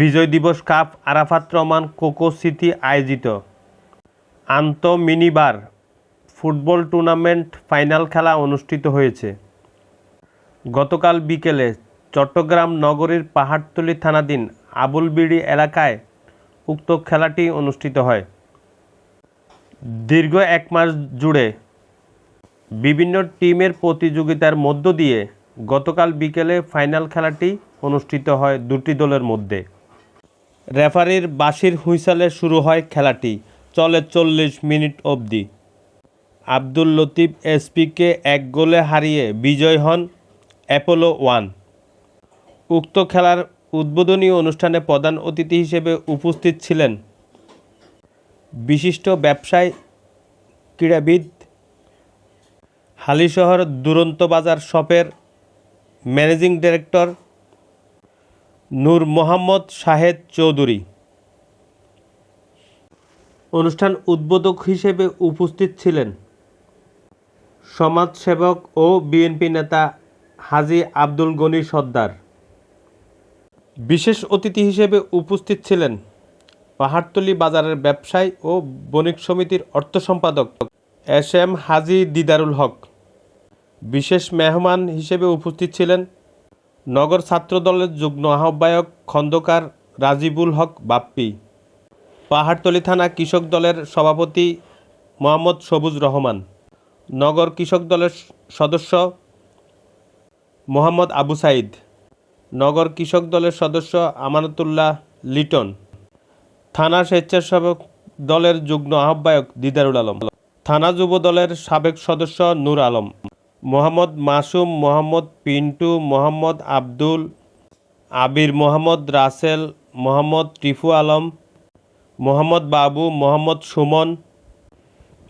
বিজয় দিবস cup Arafat Rahman cocoa স্মৃতি আয়োজিত আন্তঃমিনিবার ফুটবল টুর্নামেন্ট ফাইনাল খেলা অনুষ্ঠিত হয়েছে। গতকাল বিকেলে চট্টগ্রাম নগরীর পাহাড়তলী থানাধীন আবুলবিড়ি এলাকায় উক্ত খেলাটি অনুষ্ঠিত হয়। দীর্ঘ এক মাস জুড়ে বিভিন্ন টিমের প্রতিযোগিতার মধ্য দিয়ে গতকাল বিকেলে ফাইনাল খেলাটি অনুষ্ঠিত হয় দুটি দলের মধ্যে। রেফারির বাঁশির হুইসেলে শুরু হয় খেলাটি, চলে 40 মিনিট অবধি। আব্দুল লতিফ এসপিকে 1 গোলে হারিয়ে বিজয় হন অ্যাপোলো 1। উক্ত খেলার উদ্বোধনী অনুষ্ঠানে প্রধান অতিথি হিসেবে উপস্থিত ছিলেন বিশিষ্ট ব্যবসায়ী ক্রীড়াবিদ, হালিশহর দুরন্ত বাজার শপের ম্যানেজিং ডিরেক্টর নূর মোহাম্মদ শাহেদ চৌধুরী। অনুষ্ঠান উদ্বোধক হিসেবে উপস্থিত ছিলেন সমাজসেবক ও বিএনপি নেতা হাজী আব্দুল গনি সর্দার। বিশেষ অতিথি হিসেবে উপস্থিত ছিলেন পাহাড়তলী বাজারের ব্যবসায়ী ও বণিক সমিতির অর্থ সম্পাদক এস.এম. হাজী দিদারুল হক। বিশেষ মেহমান হিসেবে উপস্থিত ছিলেন নগর ছাত্রদলের যুগ্ম আহ্বায়ক খন্দকার রাজিবুল হক বাপ্পি, পাহাড়তলী থানা কৃষক দলের সভাপতি মোহাম্মদ সবুজ রহমান, নগর কৃষক দলের সদস্য মোহাম্মদ আবু সাইদ, নগর কৃষক দলের সদস্য আমানতুল্লাহ লিটন, থানা স্বেচ্ছাসেবক দলের যুগ্ম আহ্বায়ক দিদারুল আলম, থানা যুব দলের সাবেক সদস্য নূর আলম, মোহাম্মদ মাসুম, মোহাম্মদ পিন্টু, মোহাম্মদ আব্দুল, আবির, মোহাম্মদ রাসেল, মোহাম্মদ টিফু আলম, মোহাম্মদ বাবু, মোহাম্মদ সুমন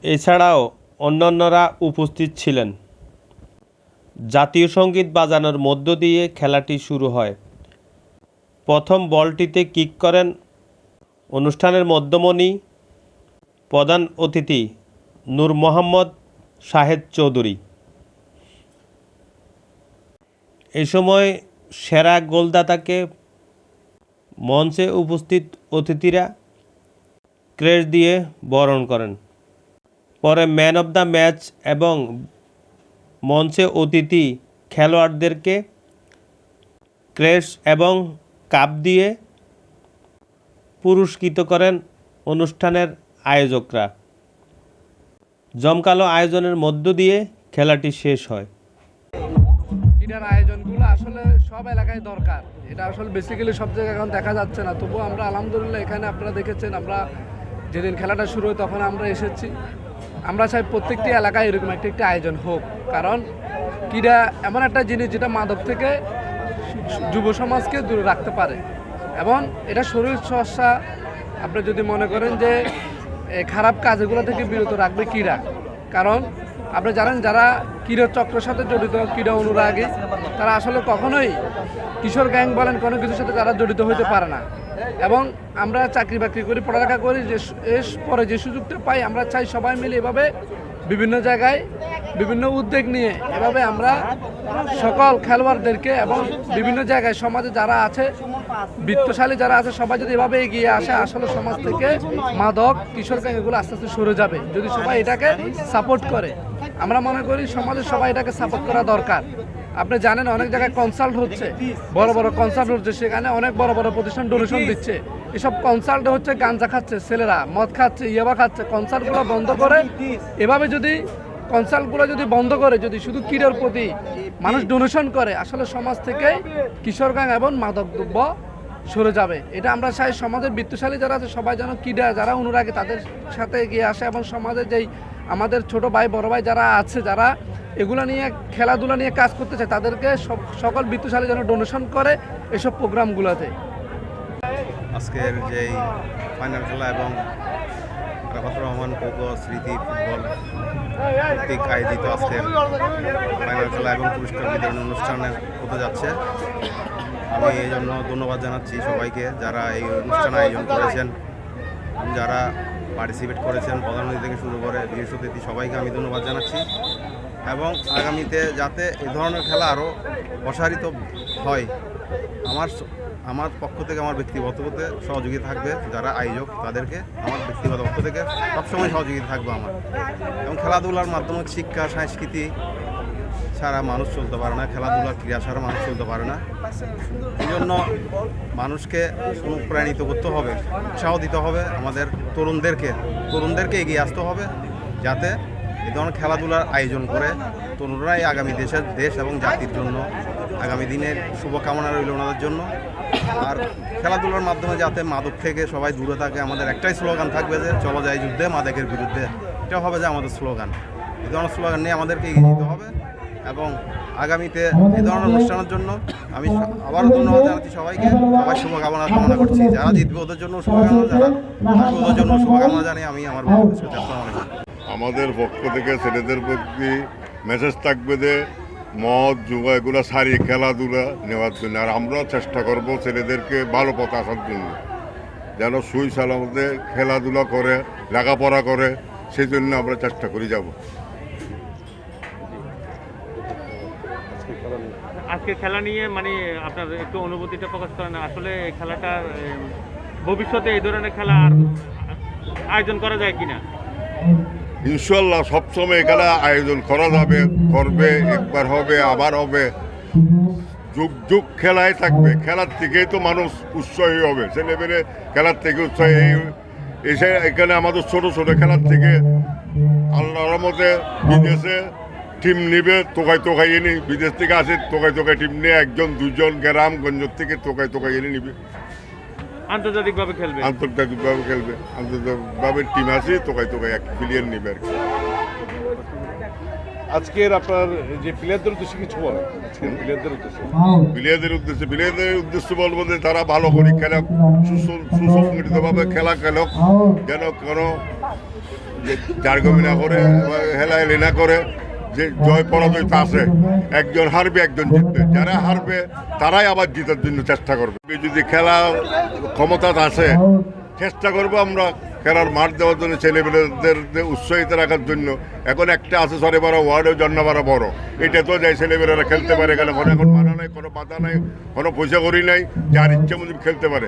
এছাড়াও অন্যান্যরা উপস্থিত ছিলেন। জাতীয় সঙ্গীত বাজানোর মধ্য দিয়ে খেলাটি শুরু হয়। প্রথম বলটিতে কিক করেন অনুষ্ঠানের মধ্যমণি প্রধান অতিথি নূর মোহাম্মদ শাহেদ চৌধুরী। এ সময় সেরা গোলদাতাকে মঞ্চে উপস্থিত অতিথিরা ক্রেস্ট দিয়ে বরণ করেন। পরে ম্যান অব দ্য ম্যাচ এবং মঞ্চে অতিথি খেলোয়াড়দেরকে ক্রেস্ট এবং কাপ দিয়ে পুরস্কৃত করেন অনুষ্ঠানের আয়োজকরা। জমকালো আয়োজনের মধ্য দিয়ে খেলাটি শেষ হয়। ক্রীড়ার আয়োজনগুলো আসলে সব এলাকায় দরকার, এটা আসলে বেসিক্যালি সব জায়গায় এখন দেখা যাচ্ছে না। তবুও আমরা আলহামদুলিল্লাহ এখানে আপনারা দেখেছেন, আমরা যেদিন খেলাটা শুরু হয় তখন আমরা এসেছি। আমরা চাই প্রত্যেকটি এলাকায় এরকম একটা আয়োজন হোক, কারণ ক্রীড়া এমন একটা জিনিস যেটা মাদক থেকে যুব সমাজকে দূরে রাখতে পারে এবং এটা শরীর চর্চা। আপনি যদি মনে করেন যে খারাপ কাজগুলো থেকে বিরত রাখবে ক্রীড়া, কারণ আপনি জানেন যারা ক্রীড়া চক্রের সাথে জড়িত, ক্রীড়া অনুরাগী, তারা আসলে কখনোই কিশোর গ্যাং বলেন কোনো কিছুর সাথে তারা জড়িত হতে পারে না। এবং আমরা চাকরি বাকরি করি, পড়ালেখা করি, যে এর পরে যে সুযোগটা পাই আমরা চাই সবাই মিলে এভাবে বিভিন্ন জায়গায় বিভিন্ন উদ্যোগ নিয়ে এভাবে আমরা সকল খেলোয়াড়দেরকে এবং বিভিন্ন জায়গায় সমাজে যারা আছে বিত্তশালী যারা আছে সবাই যদি এভাবে এগিয়ে আসে, আসলে সমাজ থেকে মাদক কিশোর গ্যাং এগুলো আস্তে আস্তে সরে যাবে যদি সবাই এটাকে সাপোর্ট করে। আমরা মনে করি সমাজের সবাই এটাকে সাপোর্ট করা দরকার। আপনি জানেন অনেক জায়গায় কনসাল্ট হচ্ছে, বড় বড় কনসাল্ট হচ্ছে, সেখানে অনেক বড় বড় প্রতিষ্ঠান ডোনেশন দিচ্ছে। এসব কনসাল্ট হচ্ছে গাঁজা খাচ্ছে, ছেলেরা মদ খাচ্ছে, ইয়াবা খাচ্ছে। কনসাল্টগুলো বন্ধ করে এভাবে যদি কনসাল্টগুলো যদি বন্ধ করে যদি শুধু ক্রীড়ার প্রতি মানুষ ডোনেশন করে, আসলে সমাজ থেকে কিশোর গ্যাং এবং মাদক দ্রব্য সরে যাবে। এটা আমরা চাই সমাজের বিত্তশালী যারা আছে সবাই যেন ক্রীড়া যারা অনুরাগী তাদের সাথে এগিয়ে আসে এবং সমাজের যেই আমাদের ছোট ভাই বড় ভাই যারা আছে যারা এগুলো নিয়ে খেলাধুলা নিয়ে কাজ করতে চায় তাদেরকে সকল বিত্তশালী যেন ডোনেশন করে এসব প্রোগ্রামগুলোতে। আজকের যেই ফাইনাল খেলা এবং আরাফাত রহমান কোকো স্মৃতি ফুটবল কর্তৃক আয়োজিত আজকের ফাইনাল খেলা এবং পুরস্কার বিতরণ অনুষ্ঠানে হতে যাচ্ছে, আমি এই জন্য ধন্যবাদ জানাচ্ছি সবাইকে যারা এই অনুষ্ঠান আয়োজন করেছেন, যারা পার্টিসিপেট করেছেন, প্রধান অতিথি থেকে শুরু করে বিশেষ অতিথি সবাইকে আমি ধন্যবাদ জানাচ্ছি। এবং আগামীতে যাতে এই ধরনের খেলা আরও প্রসারিত হয়, আমার আমার পক্ষ থেকে, আমার ব্যক্তিগত হতে সহযোগিতা থাকবে যারা আয়োজক তাদেরকে, আমার ব্যক্তিগত পক্ষ থেকে সবসময় সহযোগিতা থাকবে আমার। এবং খেলাধুলার মাধ্যমে শিক্ষা সংস্কৃতি ছাড়া মানুষ চলতে পারে না, খেলাধুলার ক্রীড়া ছাড়া মানুষ চলতে পারে না। এই জন্য মানুষকে অনুপ্রাণিত করতে হবে, উৎসাহ দিতে হবে, আমাদের তরুণদেরকে এগিয়ে আসতে হবে, যাতে এই ধরনের খেলাধুলার আয়োজন করে তরুণরাই আগামী দেশ এবং জাতির জন্য আগামী দিনের শুভকামনা রইল ওনাদের জন্য। আর খেলাধুলার মাধ্যমে যাতে মাদক থেকে সবাই দূরে থাকে, আমাদের একটাই স্লোগান থাকবে যে চলো যাই যুদ্ধে মাদকের বিরুদ্ধে। এটা হবে যে আমাদের স্লোগান। এই ধরনের স্লোগান নিয়ে আমাদেরকে এগিয়ে যেতে হবে। এবং আগামীতে এই ধরনের অনুষ্ঠানের জন্য আমি আবারও ধন্যবাদ জানাচ্ছি সবাইকে, সবাই শুভকামনা কামনা করছি। যারা জিতবে ওদের জন্য শুভকামনা, যারা আসবে ওদের জন্য শুভকামনা জানিয়ে আমি আমার আমাদের পক্ষ থেকে ছেলেদের প্রতি মেসেজ থাকবে যে মদ জুয়া এগুলো সারি খেলাধুলা নেওয়ার জন্য। আর আমরাও চেষ্টা করব ছেলেদেরকে ভালো পথে আসার জন্য, যেন সুই সালামতে খেলাধুলা করে লেখাপড়া করে, সেই জন্য আমরা চেষ্টা করে যাব। আজকে খেলা নিয়ে মানে আপনার একটু অনুভূতিটা প্রকাশ করেন। আসলে এই খেলাটা ভবিষ্যতে এই ধরনের খেলা আর আয়োজন করা যায় কিনা? ইনশাল্লাহ সবসময় এখানে আয়োজন করা যাবে, করবে, একবার হবে, আবার হবে, যুগ যুগ খেলায় থাকবে। খেলার থেকেই তো মানুষ উৎসাহী হবে, ছেলেমেয়ে খেলার থেকে উৎসাহী এসে এখানে আমাদের ছোট ছোট খেলার থেকে আল্লাহর মতে বিদেশে টিম নিবে, তোকাই এনে বিদেশ থেকে আসে তোকাই টিম নিয়ে 1-2 গ্রামগঞ্জ থেকে তোকাই এনে নিবে, আন্তর্জাতিকভাবে খেলবে। আন্তর্জাতিকভাবে টিম আছে তোকাই এক প্লেয়ার নিবে আর কি। আজকের আপনার যে প্লেয়ারদের উদ্দেশ্যে কিছু বলেন? প্লেয়ারদের উদ্দেশ্যে বলবো যে তারা ভালো করে খেলা, সুসংগঠিতভাবে খেলা খেলক, যেন কোনো জার্গমি না করে, হেলাহেলি না করে। যে জয় পরাজয় তো আছে, একজন হারবে একজন জিতবে, যারা হারবে তারাই আবার জিতার জন্য চেষ্টা করবে। যদি খেলা ক্ষমতা আছে চেষ্টা করবো আমরা খেলার মাঠ দেওয়ার জন্য, ছেলেমেয়েদের উৎসাহিত রাখার জন্য। এখন একটা আছে সরে বারো ওয়ার্ডেও জন্ম বারো বড়, এটা তো যাই ছেলেমেয়েরা খেলতে পারে, এখানে এখন মানা নাই, কোনো বাধা নাই, কোনো পয়সা করি নাই, যার ইচ্ছা মতো খেলতে পারে।